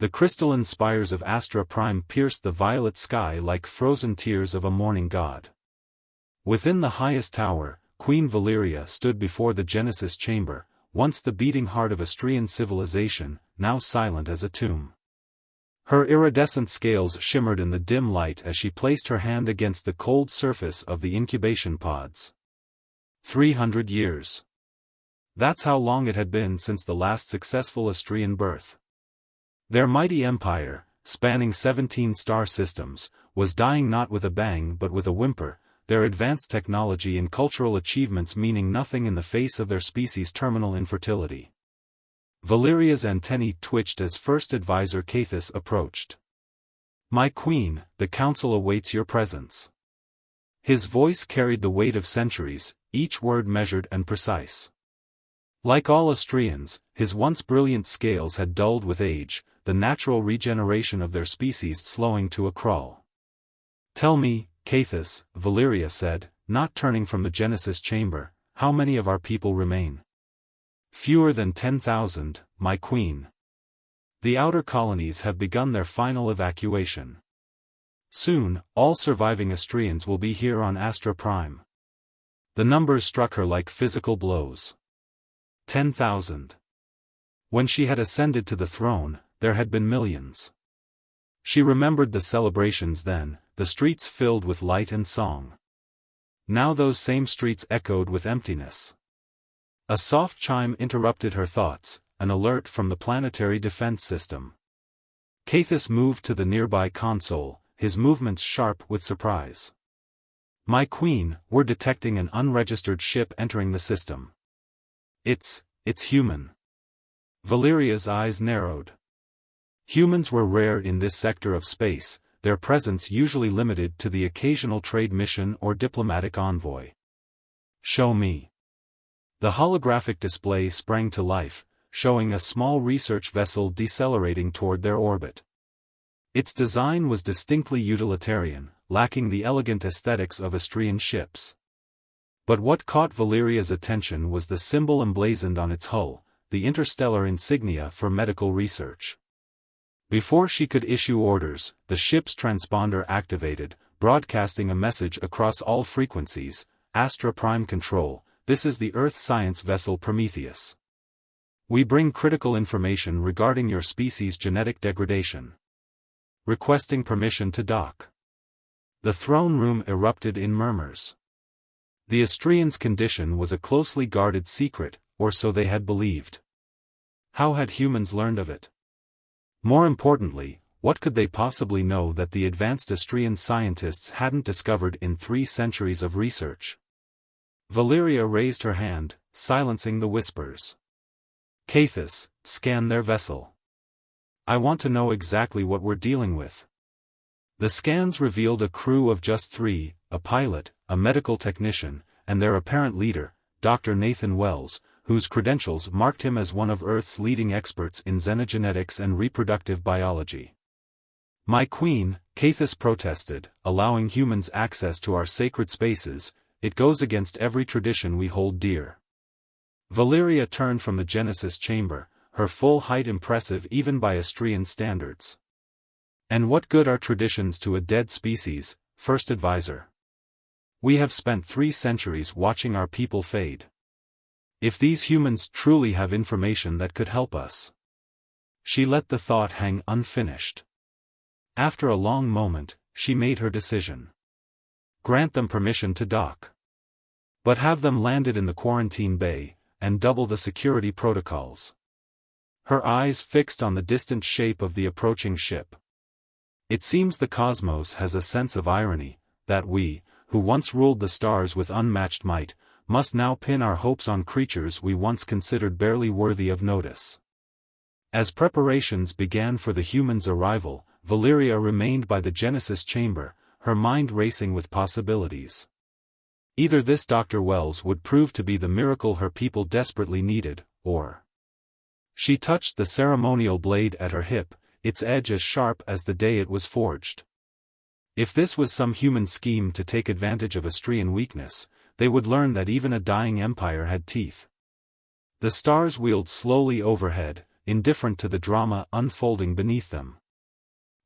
The crystalline spires of Astra Prime pierced the violet sky like frozen tears of a mourning god. Within the highest tower, Queen Valeria stood before the Genesis chamber, once the beating heart of Astrian civilization, now silent as a tomb. Her iridescent scales shimmered in the dim light as she placed her hand against the cold surface of the incubation pods. 300 years. That's how long it had been since the last successful Astrian birth. Their mighty empire, spanning 17 star systems, was dying not with a bang but with a whimper, their advanced technology and cultural achievements meaning nothing in the face of their species' terminal infertility. Valeria's antennae twitched as First Advisor Cathus approached. "My queen, the council awaits your presence." His voice carried the weight of centuries, each word measured and precise. Like all Astrians, his once brilliant scales had dulled with age, the natural regeneration of their species slowing to a crawl. "Tell me, Cathus," Valeria said, not turning from the Genesis chamber, "how many of our people remain?" "Fewer than 10,000, my queen. The outer colonies have begun their final evacuation. Soon, all surviving Astrians will be here on Astra Prime." The numbers struck her like physical blows. 10,000. When she had ascended to the throne, there had been millions. She remembered the celebrations then, the streets filled with light and song. Now those same streets echoed with emptiness. A soft chime interrupted her thoughts, an alert from the planetary defense system. Cathus moved to the nearby console, his movements sharp with surprise. "My queen, we're detecting an unregistered ship entering the system. It's human." Valeria's eyes narrowed. Humans were rare in this sector of space, their presence usually limited to the occasional trade mission or diplomatic envoy. "Show me." The holographic display sprang to life, showing a small research vessel decelerating toward their orbit. Its design was distinctly utilitarian, lacking the elegant aesthetics of Astrian ships. But what caught Valeria's attention was the symbol emblazoned on its hull, the interstellar insignia for medical research. Before she could issue orders, the ship's transponder activated, broadcasting a message across all frequencies: "Astra Prime Control, this is the Earth science vessel Prometheus. We bring critical information regarding your species' genetic degradation. Requesting permission to dock." The throne room erupted in murmurs. The Astrians' condition was a closely guarded secret, or so they had believed. How had humans learned of it? More importantly, what could they possibly know that the advanced Astrian scientists hadn't discovered in 3 centuries of research? Valeria raised her hand, silencing the whispers. "Cathus, scan their vessel. I want to know exactly what we're dealing with." The scans revealed a crew of just 3, a pilot, a medical technician, and their apparent leader, Dr. Nathan Wells, whose credentials marked him as one of Earth's leading experts in xenogenetics and reproductive biology. "My queen," Cathus protested, "allowing humans access to our sacred spaces, it goes against every tradition we hold dear." Valeria turned from the Genesis chamber, her full height impressive even by Astrian standards. "And what good are traditions to a dead species, First Advisor? We have spent 3 centuries watching our people fade. If these humans truly have information that could help us..." She let the thought hang unfinished. After a long moment, she made her decision. Grant them permission to dock. But have them landed in the quarantine bay, and double the security protocols. Her eyes fixed on the distant shape of the approaching ship. It seems the cosmos has a sense of irony, that we, who once ruled the stars with unmatched might, must now pin our hopes on creatures we once considered barely worthy of notice. As preparations began for the humans' arrival, Valeria remained by the Genesis chamber, her mind racing with possibilities. Either this Dr. Wells would prove to be the miracle her people desperately needed, or... She touched the ceremonial blade at her hip, its edge as sharp as the day it was forged. If this was some human scheme to take advantage of Astrian weakness, they would learn that even a dying empire had teeth. The stars wheeled slowly overhead, indifferent to the drama unfolding beneath them.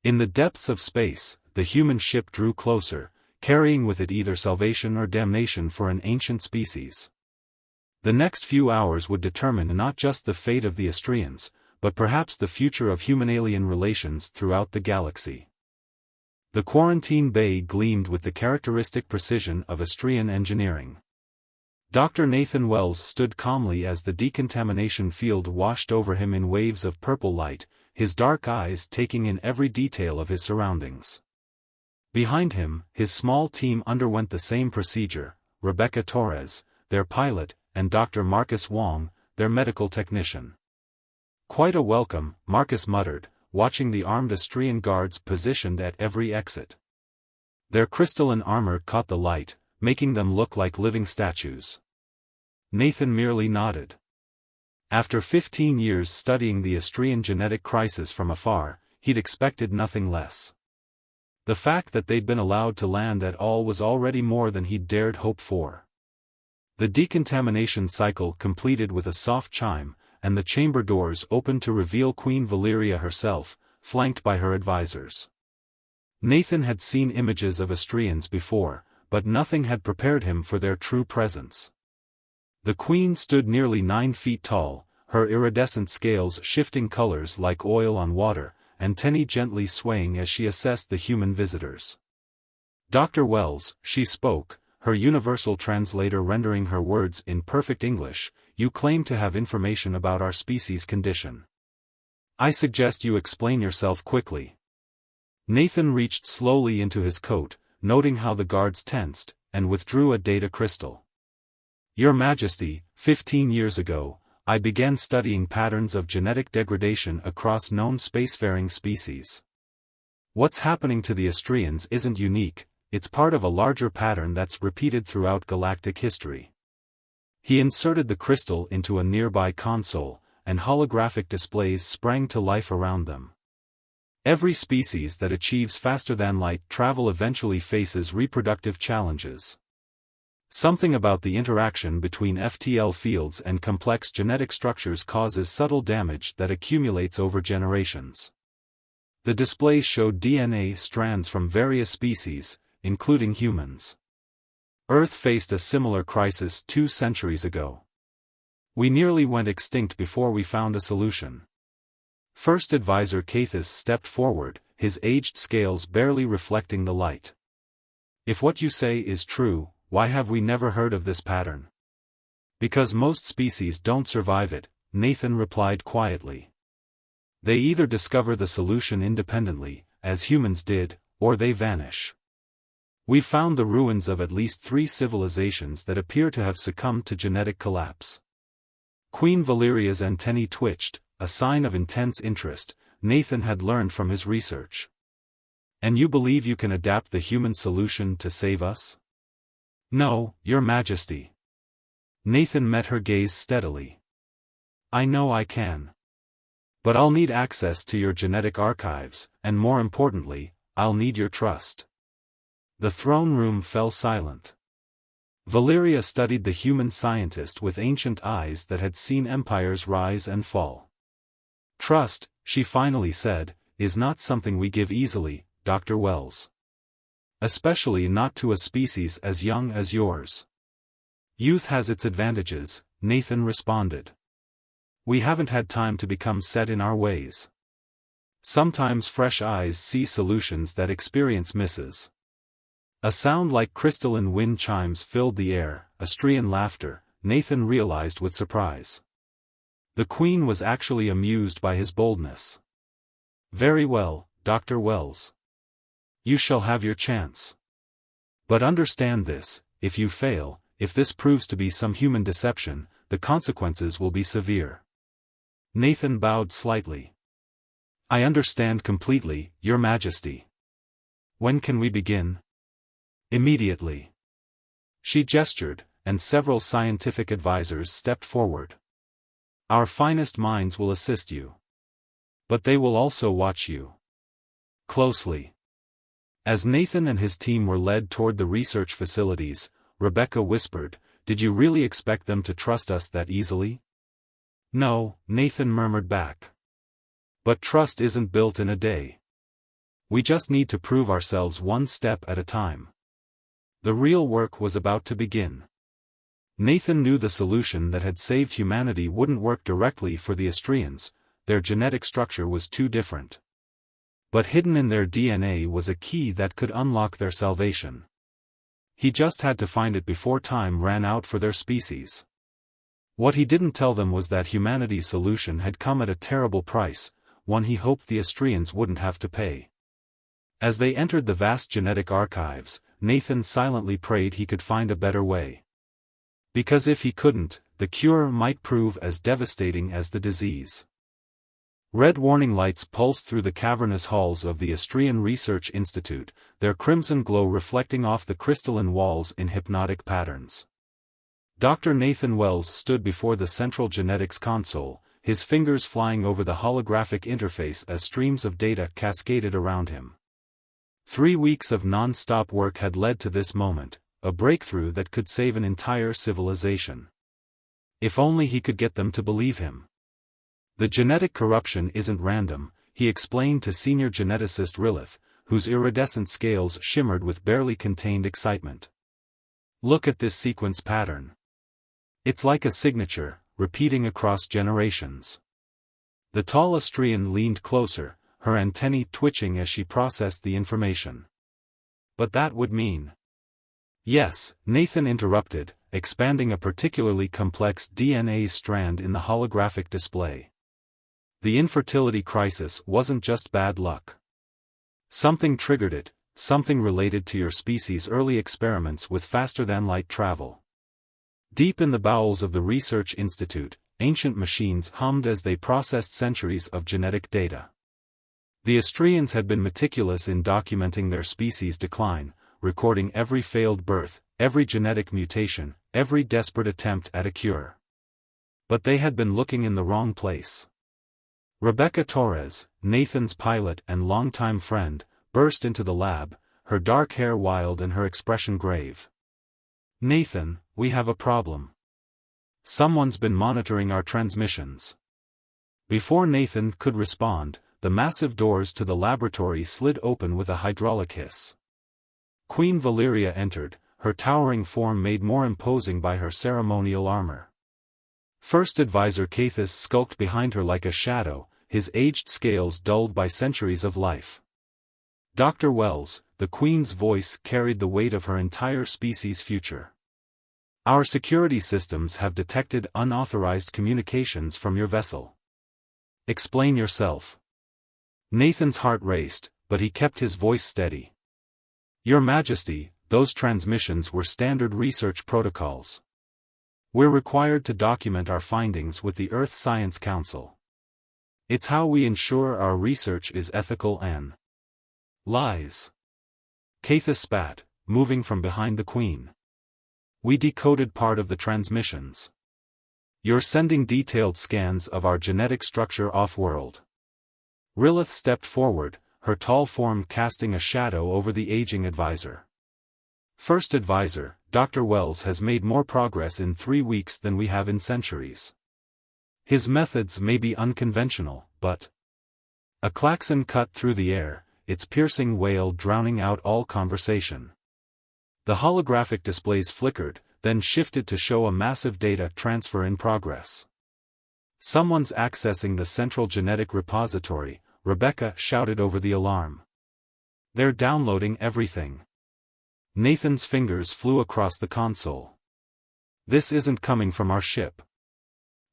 In the depths of space, the human ship drew closer, carrying with it either salvation or damnation for an ancient species. The next few hours would determine not just the fate of the Astrians, but perhaps the future of human-alien relations throughout the galaxy. The quarantine bay gleamed with the characteristic precision of Astrian engineering. Dr. Nathan Wells stood calmly as the decontamination field washed over him in waves of purple light, his dark eyes taking in every detail of his surroundings. Behind him, his small team underwent the same procedure: Rebecca Torres, their pilot, and Dr. Marcus Wong, their medical technician. "Quite a welcome," Marcus muttered, watching the armed Astrian guards positioned at every exit. Their crystalline armor caught the light, making them look like living statues. Nathan merely nodded. After 15 years studying the Astrian genetic crisis from afar, he'd expected nothing less. The fact that they'd been allowed to land at all was already more than he'd dared hope for. The decontamination cycle completed with a soft chime, and the chamber doors opened to reveal Queen Valeria herself, flanked by her advisors. Nathan had seen images of Astrians before, but nothing had prepared him for their true presence. The Queen stood nearly 9 feet tall, her iridescent scales shifting colors like oil on water, antennae gently swaying as she assessed the human visitors. "Dr. Wells," she spoke, her universal translator rendering her words in perfect English, "you claim to have information about our species' condition. I suggest you explain yourself quickly." Nathan reached slowly into his coat, noting how the guards tensed, and withdrew a data crystal. "Your Majesty, 15 years ago, I began studying patterns of genetic degradation across known spacefaring species. What's happening to the Astrians isn't unique, it's part of a larger pattern that's repeated throughout galactic history." He inserted the crystal into a nearby console, and holographic displays sprang to life around them. Every species that achieves faster-than-light travel eventually faces reproductive challenges. Something about the interaction between FTL fields and complex genetic structures causes subtle damage that accumulates over generations. The displays showed DNA strands from various species, including humans. Earth faced a similar crisis 2 centuries ago. "We nearly went extinct before we found a solution." First Advisor Cathis stepped forward, his aged scales barely reflecting the light. "If what you say is true, why have we never heard of this pattern?" "Because most species don't survive it," Nathan replied quietly. "They either discover the solution independently, as humans did, or they vanish. We've found the ruins of at least 3 civilizations that appear to have succumbed to genetic collapse." Queen Valeria's antennae twitched, a sign of intense interest Nathan had learned from his research. "And you believe you can adapt the human solution to save us?" "No, Your Majesty." Nathan met her gaze steadily. "I know I can. But I'll need access to your genetic archives, and more importantly, I'll need your trust." The throne room fell silent. Valeria studied the human scientist with ancient eyes that had seen empires rise and fall. "Trust," she finally said, "is not something we give easily, Dr. Wells. Especially not to a species as young as yours." "Youth has its advantages," Nathan responded. "We haven't had time to become set in our ways. Sometimes fresh eyes see solutions that experience misses." A sound like crystalline wind chimes filled the air, Astrian laughter, Nathan realized with surprise. The Queen was actually amused by his boldness. "Very well, Dr. Wells. You shall have your chance. But understand this, if you fail, if this proves to be some human deception, the consequences will be severe." Nathan bowed slightly. "I understand completely, Your Majesty. When can we begin?" "Immediately." She gestured, and several scientific advisors stepped forward. "Our finest minds will assist you. But they will also watch you closely." As Nathan and his team were led toward the research facilities, Rebecca whispered, "Did you really expect them to trust us that easily?" "No," Nathan murmured back. But trust isn't built in a day. We just need to prove ourselves one step at a time. The real work was about to begin. Nathan knew the solution that had saved humanity wouldn't work directly for the Astrians, their genetic structure was too different. But hidden in their DNA was a key that could unlock their salvation. He just had to find it before time ran out for their species. What he didn't tell them was that humanity's solution had come at a terrible price, one he hoped the Astrians wouldn't have to pay. As they entered the vast genetic archives, Nathan silently prayed he could find a better way. Because if he couldn't, the cure might prove as devastating as the disease. Red warning lights pulsed through the cavernous halls of the Astrian Research Institute, their crimson glow reflecting off the crystalline walls in hypnotic patterns. Dr. Nathan Wells stood before the central genetics console, his fingers flying over the holographic interface as streams of data cascaded around him. 3 weeks of non-stop work had led to this moment, a breakthrough that could save an entire civilization. If only he could get them to believe him. The genetic corruption isn't random, he explained to senior geneticist Rilith, whose iridescent scales shimmered with barely contained excitement. Look at this sequence pattern. It's like a signature, repeating across generations. The tall Astrian leaned closer, her antennae twitching as she processed the information. But that would mean... Yes, Nathan interrupted, expanding a particularly complex DNA strand in the holographic display. The infertility crisis wasn't just bad luck. Something triggered it, something related to your species' early experiments with faster-than-light travel. Deep in the bowels of the Research Institute, ancient machines hummed as they processed centuries of genetic data. The Astrians had been meticulous in documenting their species' decline, recording every failed birth, every genetic mutation, every desperate attempt at a cure. But they had been looking in the wrong place. Rebecca Torres, Nathan's pilot and longtime friend, burst into the lab, her dark hair wild and her expression grave. "Nathan, we have a problem. Someone's been monitoring our transmissions." Before Nathan could respond, the massive doors to the laboratory slid open with a hydraulic hiss. Queen Valeria entered, her towering form made more imposing by her ceremonial armor. First Advisor Cathis skulked behind her like a shadow, his aged scales dulled by centuries of life. Dr. Wells, the Queen's voice carried the weight of her entire species' future. "Our security systems have detected unauthorized communications from your vessel. Explain yourself." Nathan's heart raced, but he kept his voice steady. "Your Majesty, those transmissions were standard research protocols. We're required to document our findings with the Earth Science Council. It's how we ensure our research is ethical and..." "Lies." Cathis spat, moving from behind the Queen. "We decoded part of the transmissions. You're sending detailed scans of our genetic structure off-world." Rilith stepped forward, her tall form casting a shadow over the aging advisor. "First Advisor, Dr. Wells has made more progress in 3 weeks than we have in centuries. His methods may be unconventional, but..." A klaxon cut through the air, its piercing wail drowning out all conversation. The holographic displays flickered, then shifted to show a massive data transfer in progress. "Someone's accessing the central genetic repository," Rebecca shouted over the alarm. "They're downloading everything." Nathan's fingers flew across the console. "This isn't coming from our ship.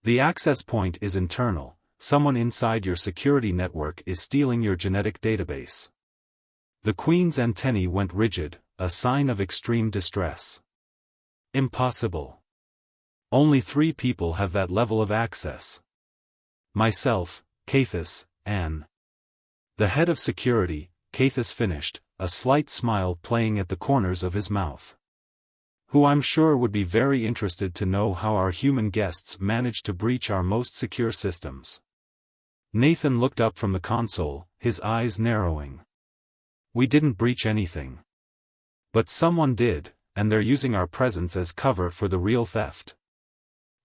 The access point is internal, someone inside your security network is stealing your genetic database." The Queen's antennae went rigid, a sign of extreme distress. "Impossible. Only 3 people have that level of access. Myself, Cathis, Anne." "The head of security," Cathis finished, a slight smile playing at the corners of his mouth. "Who I'm sure would be very interested to know how our human guests managed to breach our most secure systems." Nathan looked up from the console, his eyes narrowing. "We didn't breach anything. But someone did, and they're using our presence as cover for the real theft.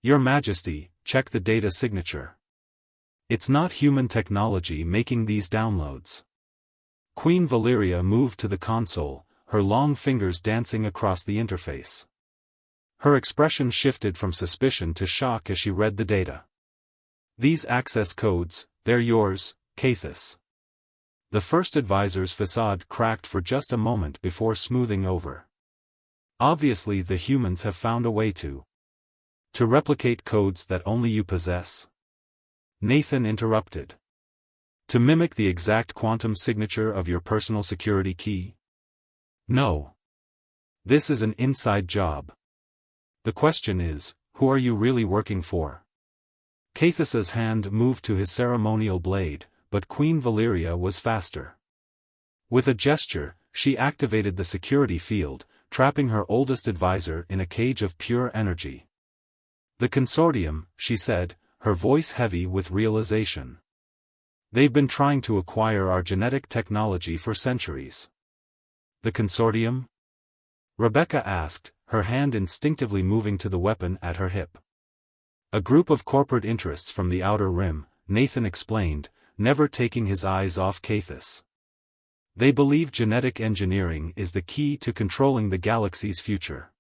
Your Majesty, check the data signature." It's not human technology making these downloads. Queen Valeria moved to the console, her long fingers dancing across the interface. Her expression shifted from suspicion to shock as she read the data. These access codes, they're yours, Cathus. The first advisor's facade cracked for just a moment before smoothing over. Obviously the humans have found a way to replicate codes that only you possess. Nathan interrupted. To mimic the exact quantum signature of your personal security key? No. This is an inside job. The question is, who are you really working for? Cathus's hand moved to his ceremonial blade, but Queen Valeria was faster. With a gesture, she activated the security field, trapping her oldest advisor in a cage of pure energy. The consortium, she said, her voice heavy with realization. They've been trying to acquire our genetic technology for centuries. The consortium? Rebecca asked, her hand instinctively moving to the weapon at her hip. A group of corporate interests from the Outer Rim, Nathan explained, never taking his eyes off Cathus. They believe genetic engineering is the key to controlling the galaxy's future.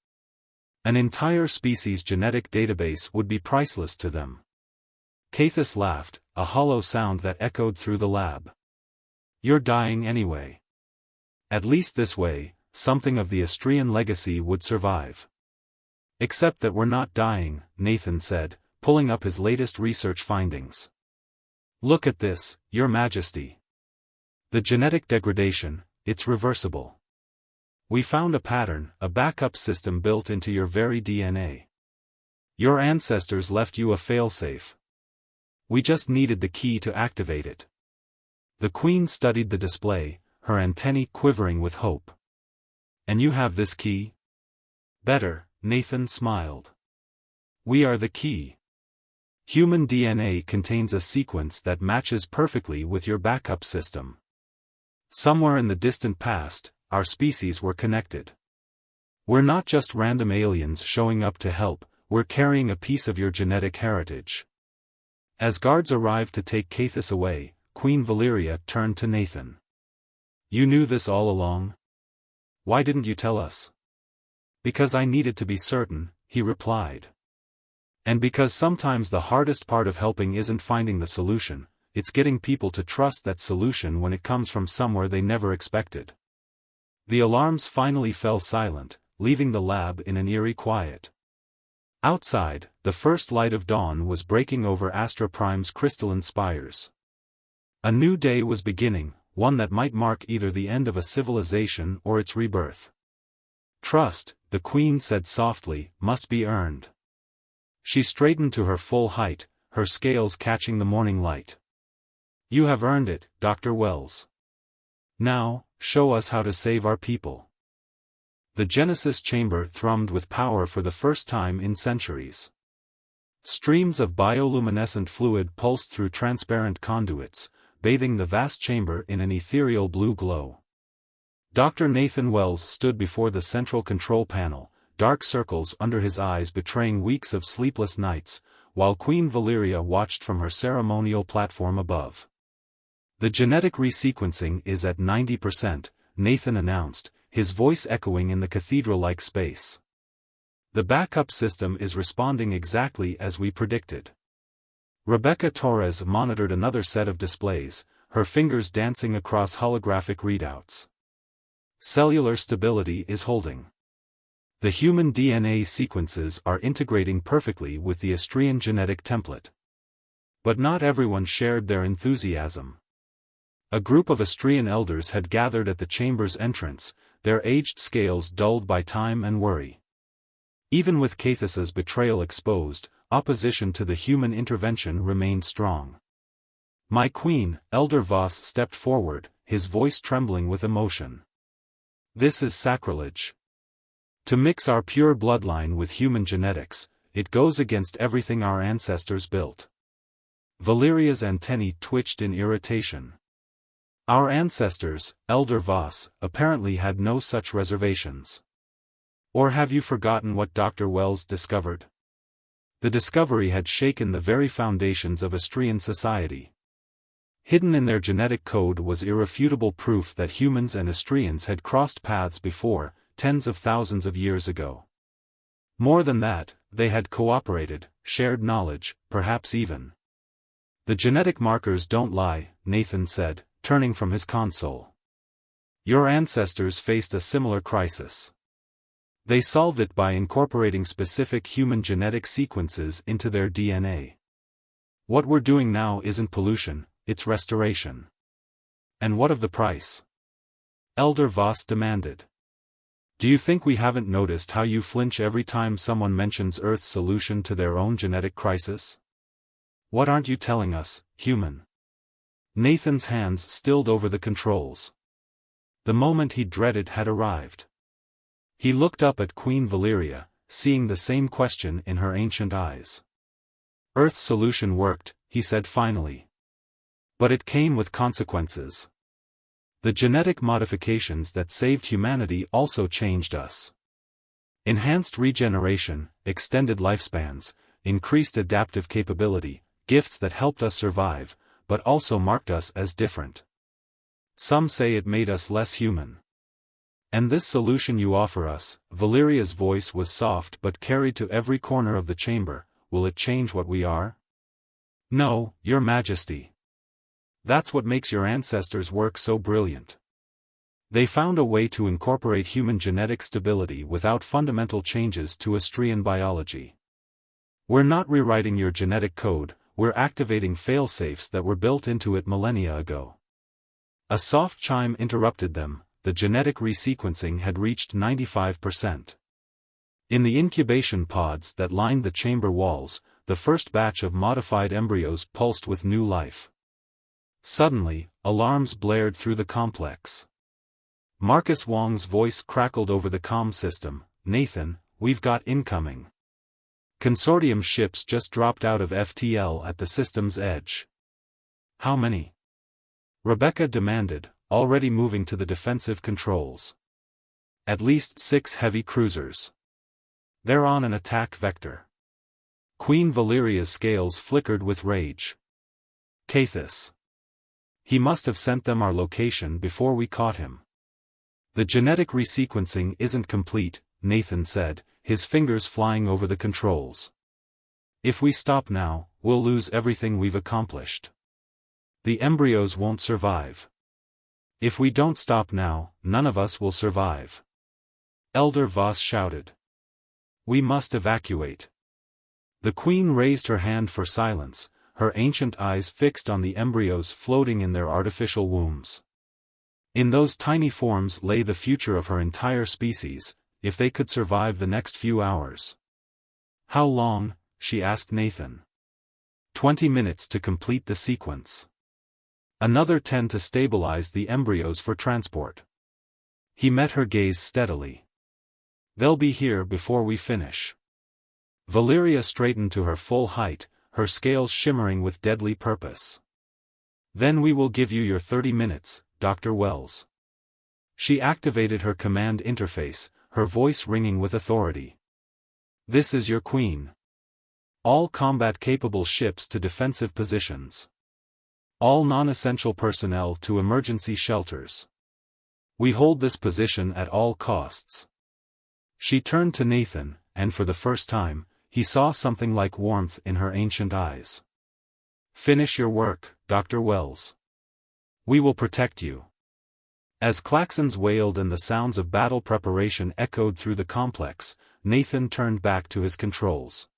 An entire species' genetic database would be priceless to them. Cathus laughed, a hollow sound that echoed through the lab. You're dying anyway. At least this way, something of the Astrian legacy would survive. Except that we're not dying, Nathan said, pulling up his latest research findings. Look at this, Your Majesty. The genetic degradation, it's reversible. We found a pattern, a backup system built into your very DNA. Your ancestors left you a failsafe. We just needed the key to activate it. The Queen studied the display, her antennae quivering with hope. And you have this key? Better, Nathan smiled. We are the key. Human DNA contains a sequence that matches perfectly with your backup system. Somewhere in the distant past, our species were connected. We're not just random aliens showing up to help, we're carrying a piece of your genetic heritage. As guards arrived to take Cathus away, Queen Valeria turned to Nathan. You knew this all along? Why didn't you tell us? Because I needed to be certain, he replied. And because sometimes the hardest part of helping isn't finding the solution, it's getting people to trust that solution when it comes from somewhere they never expected. The alarms finally fell silent, leaving the lab in an eerie quiet. Outside, the first light of dawn was breaking over Astra Prime's crystalline spires. A new day was beginning, one that might mark either the end of a civilization or its rebirth. Trust, the Queen said softly, must be earned. She straightened to her full height, her scales catching the morning light. You have earned it, Dr. Wells. Now, show us how to save our people. The Genesis chamber thrummed with power for the first time in centuries. Streams of bioluminescent fluid pulsed through transparent conduits, bathing the vast chamber in an ethereal blue glow. Dr. Nathan Wells stood before the central control panel, dark circles under his eyes betraying weeks of sleepless nights, while Queen Valeria watched from her ceremonial platform above. The genetic resequencing is at 90%, Nathan announced, his voice echoing in the cathedral-like space. The backup system is responding exactly as we predicted. Rebecca Torres monitored another set of displays, her fingers dancing across holographic readouts. Cellular stability is holding. The human DNA sequences are integrating perfectly with the Astrian genetic template. But not everyone shared their enthusiasm. A group of Astrian elders had gathered at the chamber's entrance, their aged scales dulled by time and worry. Even with Cathus's betrayal exposed, opposition to the human intervention remained strong. My queen, Elder Voss stepped forward, his voice trembling with emotion. This is sacrilege. To mix our pure bloodline with human genetics, it goes against everything our ancestors built. Valeria's antennae twitched in irritation. Our ancestors, Elder Voss, apparently had no such reservations. Or have you forgotten what Dr. Wells discovered? The discovery had shaken the very foundations of Astrian society. Hidden in their genetic code was irrefutable proof that humans and Astrians had crossed paths before, tens of thousands of years ago. More than that, they had cooperated, shared knowledge, perhaps even. The genetic markers don't lie, Nathan said, turning from his console. Your ancestors faced a similar crisis. They solved it by incorporating specific human genetic sequences into their DNA. What we're doing now isn't pollution, it's restoration. And what of the price? Elder Voss demanded. Do you think we haven't noticed how you flinch every time someone mentions Earth's solution to their own genetic crisis? What aren't you telling us, human? Nathan's hands stilled over the controls. The moment he dreaded had arrived. He looked up at Queen Valeria, seeing the same question in her ancient eyes. Earth's solution worked, he said finally. But it came with consequences. The genetic modifications that saved humanity also changed us. Enhanced regeneration, extended lifespans, increased adaptive capability, gifts that helped us survive, but also marked us as different. Some say it made us less human. And this solution you offer us, Valeria's voice was soft but carried to every corner of the chamber, will it change what we are? No, Your Majesty. That's what makes your ancestors' work so brilliant. They found a way to incorporate human genetic stability without fundamental changes to Astrian biology. We're not rewriting your genetic code, we're activating failsafes that were built into it millennia ago. A soft chime interrupted them, the genetic resequencing had reached 95%. In the incubation pods that lined the chamber walls, the first batch of modified embryos pulsed with new life. Suddenly, alarms blared through the complex. Marcus Wong's voice crackled over the comm system, Nathan, we've got incoming. Consortium ships just dropped out of FTL at the system's edge. How many? Rebecca demanded, already moving to the defensive controls. At least 6 heavy cruisers. They're on an attack vector. Queen Valeria's scales flickered with rage. Cathus. He must have sent them our location before we caught him. The genetic resequencing isn't complete, Nathan said, his fingers flying over the controls. If we stop now, we'll lose everything we've accomplished. The embryos won't survive. If we don't stop now, none of us will survive. Elder Voss shouted. We must evacuate. The Queen raised her hand for silence, her ancient eyes fixed on the embryos floating in their artificial wombs. In those tiny forms lay the future of her entire species, if they could survive the next few hours. How long? She asked Nathan. 20 minutes to complete the sequence. Another 10 to stabilize the embryos for transport. He met her gaze steadily. They'll be here before we finish. Valeria straightened to her full height, her scales shimmering with deadly purpose. Then we will give you your 30 minutes, Dr. Wells. She activated her command interface, her voice ringing with authority. This is your queen. All combat-capable ships to defensive positions. All non-essential personnel to emergency shelters. We hold this position at all costs. She turned to Nathan, and for the first time, he saw something like warmth in her ancient eyes. Finish your work, Dr. Wells. We will protect you. As klaxons wailed and the sounds of battle preparation echoed through the complex, Nathan turned back to his controls.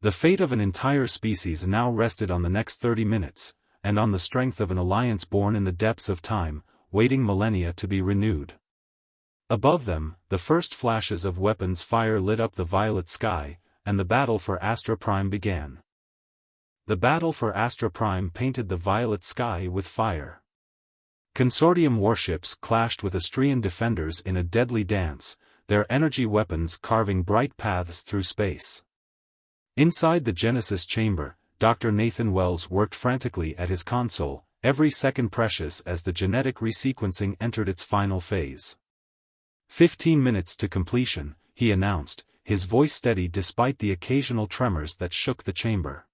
The fate of an entire species now rested on the next 30 minutes, and on the strength of an alliance born in the depths of time, waiting millennia to be renewed. Above them, the first flashes of weapons fire lit up the violet sky, and the battle for Astra Prime began. The battle for Astra Prime painted the violet sky with fire. Consortium warships clashed with Astrian defenders in a deadly dance, their energy weapons carving bright paths through space. Inside the Genesis chamber, Dr. Nathan Wells worked frantically at his console, every second precious as the genetic resequencing entered its final phase. 15 minutes to completion, he announced, his voice steady despite the occasional tremors that shook the chamber.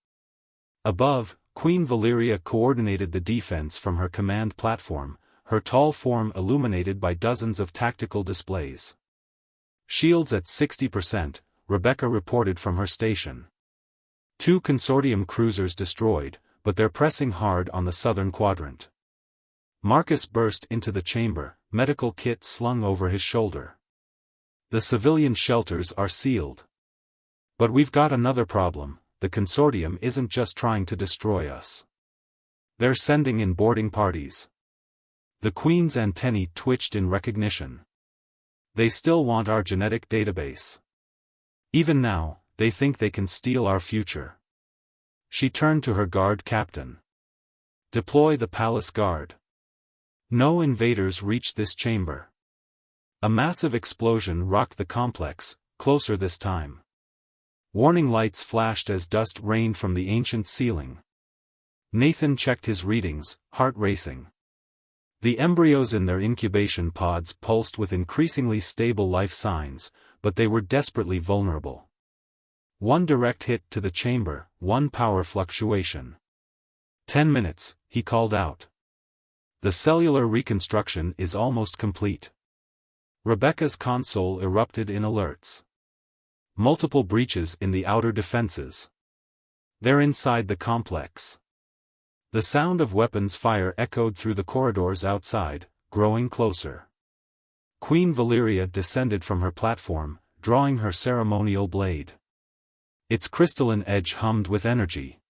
Above, Queen Valeria coordinated the defense from her command platform, her tall form illuminated by dozens of tactical displays. Shields at 60%, Rebecca reported from her station. 2 consortium cruisers destroyed, but they're pressing hard on the southern quadrant. Marcus burst into the chamber, medical kit slung over his shoulder. The civilian shelters are sealed. But we've got another problem, the consortium isn't just trying to destroy us. They're sending in boarding parties. The Queen's antennae twitched in recognition. They still want our genetic database. Even now, they think they can steal our future. She turned to her guard captain. Deploy the palace guard. No invaders reached this chamber. A massive explosion rocked the complex, closer this time. Warning lights flashed as dust rained from the ancient ceiling. Nathan checked his readings, heart racing. The embryos in their incubation pods pulsed with increasingly stable life signs, but they were desperately vulnerable. One direct hit to the chamber, one power fluctuation. 10 minutes, he called out. The cellular reconstruction is almost complete. Rebecca's console erupted in alerts. Multiple breaches in the outer defenses. They're inside the complex. The sound of weapons fire echoed through the corridors outside, growing closer. Queen Valeria descended from her platform, drawing her ceremonial blade. Its crystalline edge hummed with energy.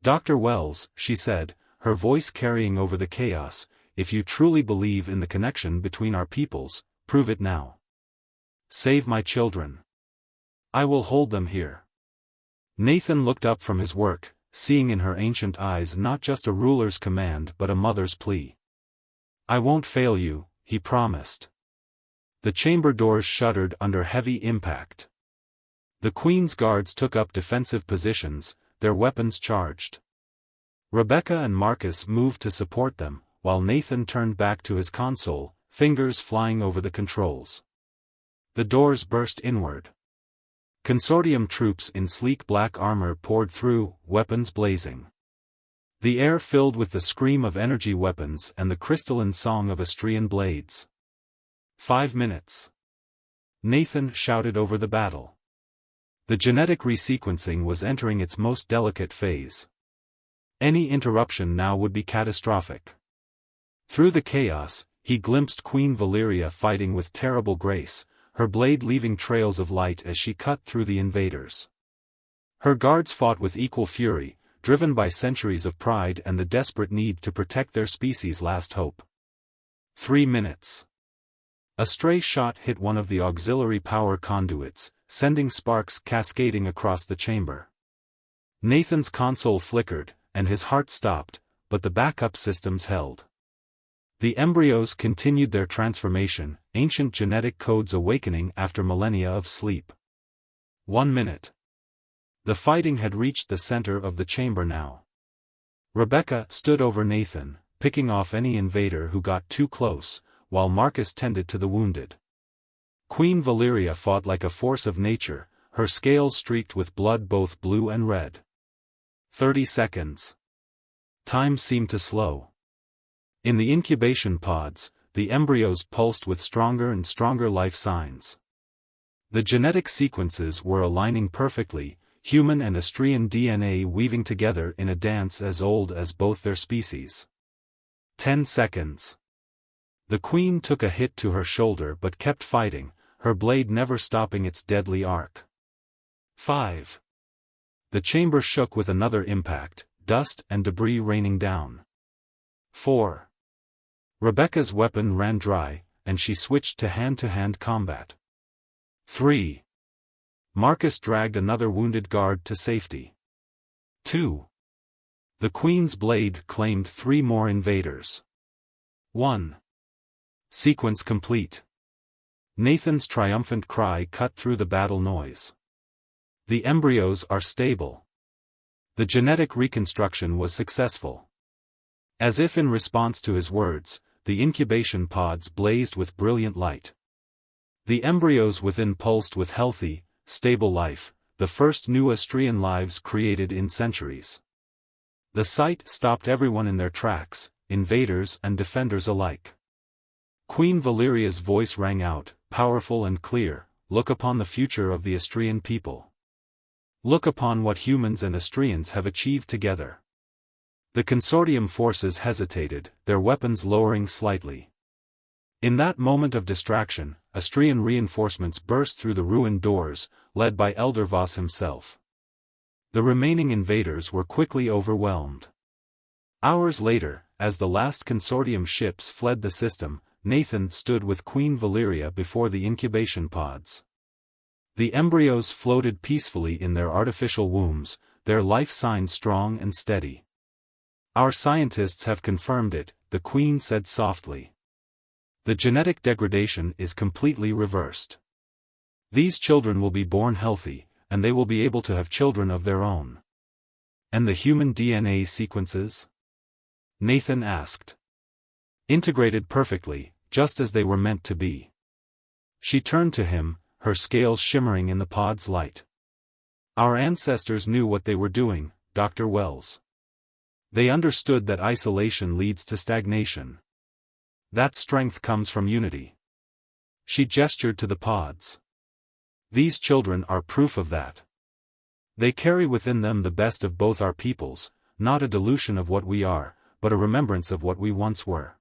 "Dr. Wells," she said, her voice carrying over the chaos, "if you truly believe in the connection between our peoples, prove it now. Save my children. I will hold them here." Nathan looked up from his work, seeing in her ancient eyes not just a ruler's command but a mother's plea. "I won't fail you," he promised. The chamber doors shuddered under heavy impact. The Queen's guards took up defensive positions, their weapons charged. Rebecca and Marcus moved to support them, while Nathan turned back to his console, fingers flying over the controls. The doors burst inward. Consortium troops in sleek black armor poured through, weapons blazing. The air filled with the scream of energy weapons and the crystalline song of Astrian blades. 5 minutes. Nathan shouted over the battle. The genetic resequencing was entering its most delicate phase. Any interruption now would be catastrophic. Through the chaos, he glimpsed Queen Valeria fighting with terrible grace, her blade leaving trails of light as she cut through the invaders. Her guards fought with equal fury, driven by centuries of pride and the desperate need to protect their species' last hope. 3 minutes. A stray shot hit one of the auxiliary power conduits, sending sparks cascading across the chamber. Nathan's console flickered, and his heart stopped, but the backup systems held. The embryos continued their transformation, ancient genetic codes awakening after millennia of sleep. 1 minute. The fighting had reached the center of the chamber now. Rebecca stood over Nathan, picking off any invader who got too close, while Marcus tended to the wounded. Queen Valeria fought like a force of nature, her scales streaked with blood both blue and red. 30 seconds. Time seemed to slow. In the incubation pods, the embryos pulsed with stronger and stronger life signs. The genetic sequences were aligning perfectly, human and Astrian DNA weaving together in a dance as old as both their species. 10 seconds. The Queen took a hit to her shoulder but kept fighting, her blade never stopping its deadly arc. 5. The chamber shook with another impact, dust and debris raining down. 4. Rebecca's weapon ran dry, and she switched to hand-to-hand combat. 3. Marcus dragged another wounded guard to safety. 2. The Queen's blade claimed 3 more invaders. 1. Sequence complete. Nathan's triumphant cry cut through the battle noise. The embryos are stable. The genetic reconstruction was successful. As if in response to his words, the incubation pods blazed with brilliant light. The embryos within pulsed with healthy, stable life, the first new Astrian lives created in centuries. The sight stopped everyone in their tracks, invaders and defenders alike. Queen Valeria's voice rang out, powerful and clear, "Look upon the future of the Astrian people. Look upon what humans and Astrians have achieved together." The consortium forces hesitated, their weapons lowering slightly. In that moment of distraction, Astrian reinforcements burst through the ruined doors, led by Elder Voss himself. The remaining invaders were quickly overwhelmed. Hours later, as the last consortium ships fled the system, Nathan stood with Queen Valeria before the incubation pods. The embryos floated peacefully in their artificial wombs, their life sign strong and steady. "Our scientists have confirmed it," the Queen said softly. "The genetic degradation is completely reversed. These children will be born healthy, and they will be able to have children of their own." "And the human DNA sequences?" Nathan asked. "Integrated perfectly, just as they were meant to be." She turned to him, her scales shimmering in the pod's light. "Our ancestors knew what they were doing, Dr. Wells. They understood that isolation leads to stagnation. That strength comes from unity." She gestured to the pods. "These children are proof of that. They carry within them the best of both our peoples, not a dilution of what we are, but a remembrance of what we once were.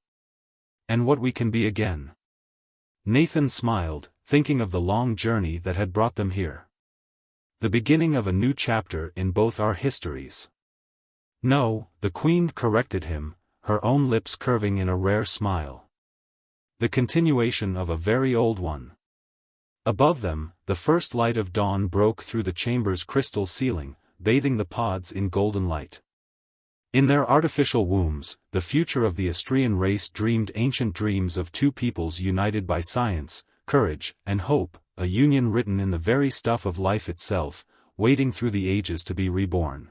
And what we can be again." Nathan smiled, thinking of the long journey that had brought them here. "The beginning of a new chapter in both our histories." "No," the Queen corrected him, her own lips curving in a rare smile. "The continuation of a very old one." Above them, the first light of dawn broke through the chamber's crystal ceiling, bathing the pods in golden light. In their artificial wombs, the future of the Astrian race dreamed ancient dreams of two peoples united by science, courage, and hope, a union written in the very stuff of life itself, waiting through the ages to be reborn.